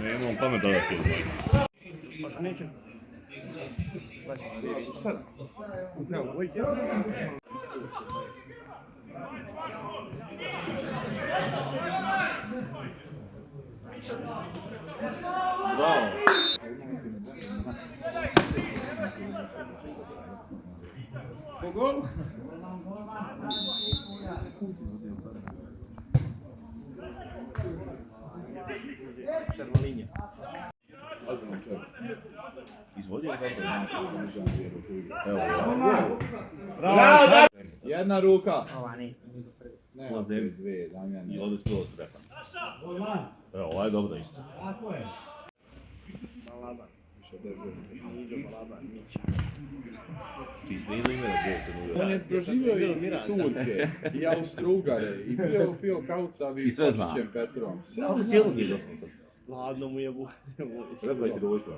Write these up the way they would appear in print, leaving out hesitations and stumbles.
Ne imam pamet da ti je. Pa neće. Sad. Bravo. Gol. Šermalinja. Izvodio kako? Evo. Bravo! Jedna ruka. Ova nisam. Ne, Na zemlji. dvije, Damjan. I ovdje skroz strepan. Evo, ovaj je dobro isto. Balaban. Miđo Balaban, Mića. Ti slijedno ime da gdje On je proživio i Turke, i Austro-Ugare, i bio kaucavi I sve zna. Košićem Petrom. Kako cijelo nije došlo sad? Ladno mu je Treba će dovoljko.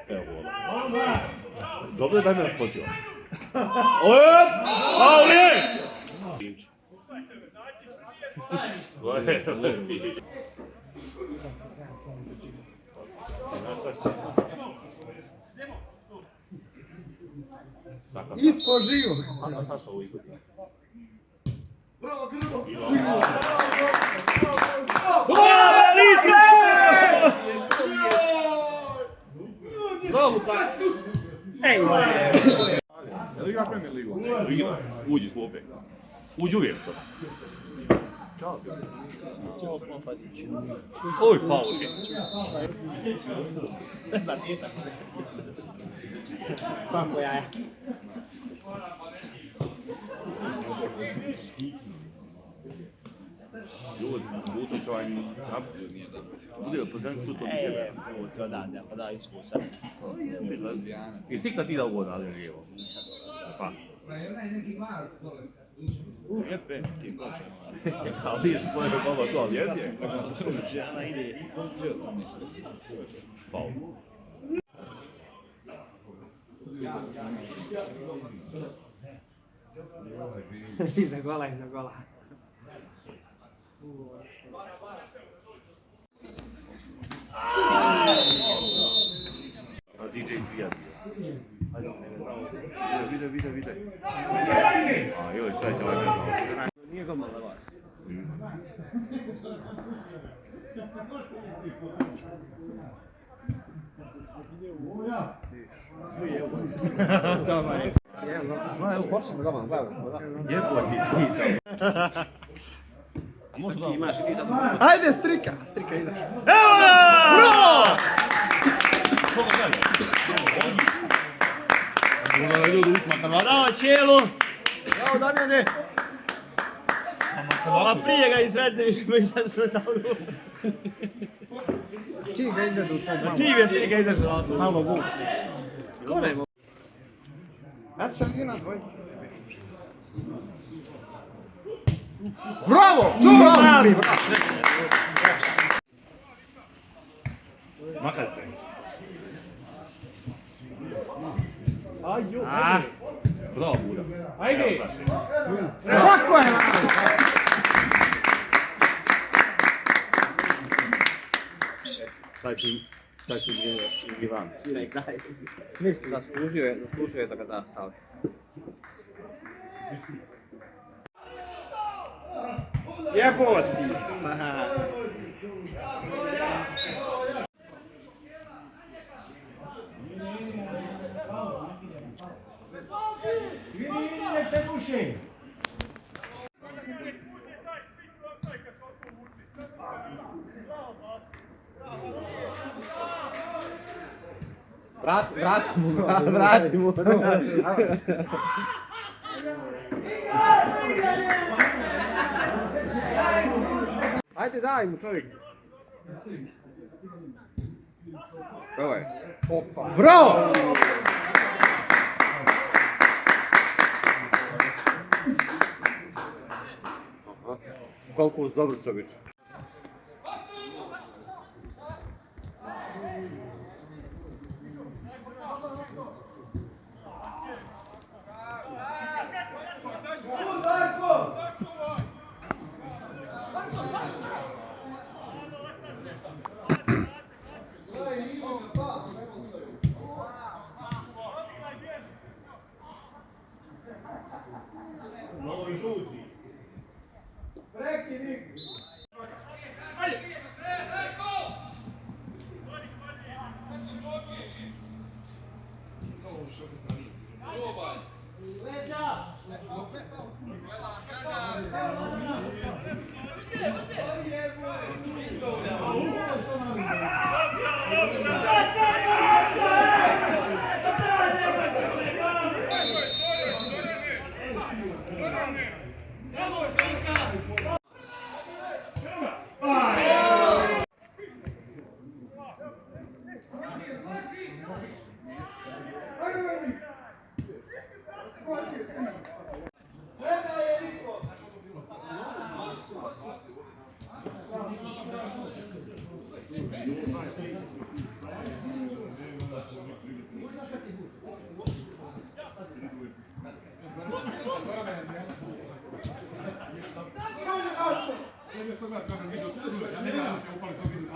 Evo vola. Dobro je da me naskotio. Oje! Pauli! Ispod živog. A Saša ovo izgodi. Bravo, Luka! Ej! Je li igra Premier Ligu? Igra, uđi s klupe. Uđi uvijek što. Ćao, Popadić. Oj, Paolo čist. Ne znam, nije tako. Kako jaja. Ljudi, Lucić ovaj napio nije da. Bude li pozem šutom i čebe? To da, pa da, iskusan. I svi kad ti da ugoda, ali lijevo. Pa. Jepe, ti počeo. Ali je tvoje baba to, ali je. Žena ide. Paolo. Iza gola, iza gola. A DJ Cvijan. Vide. A joj, sreća, ovaj ne znao što. Nije ga malo vas. Evo, počnemo doma, gledaj. Jebo ti tamo. A možda Ti imaš i ti tamo. Ajde, strika! Strika iza. Bravo, Čelu! Evo, Damjane! Pa prije ga izvedi, mi sad smo tamo. Čiji ga izvedu u tom malo? Čiji je strika izašao? Malo guk. Ko ne? Eto sredina dvojica. Bravo! Bravo! Mali, bravo! Makar se. Bravo, Buda. Ajde! Tako je! Taj će Ivan. Sviraj kraj. Misli. Zaslužio je da ga da Savi. Jeboti! Nek te puši! Vrati mu. Ajde daj mu čovjek. Evo je. Opa! Bravo! Koliko uz dobro čovječ. Ja ne gledam, kako video, ja ne gledam, te upali sam vidim,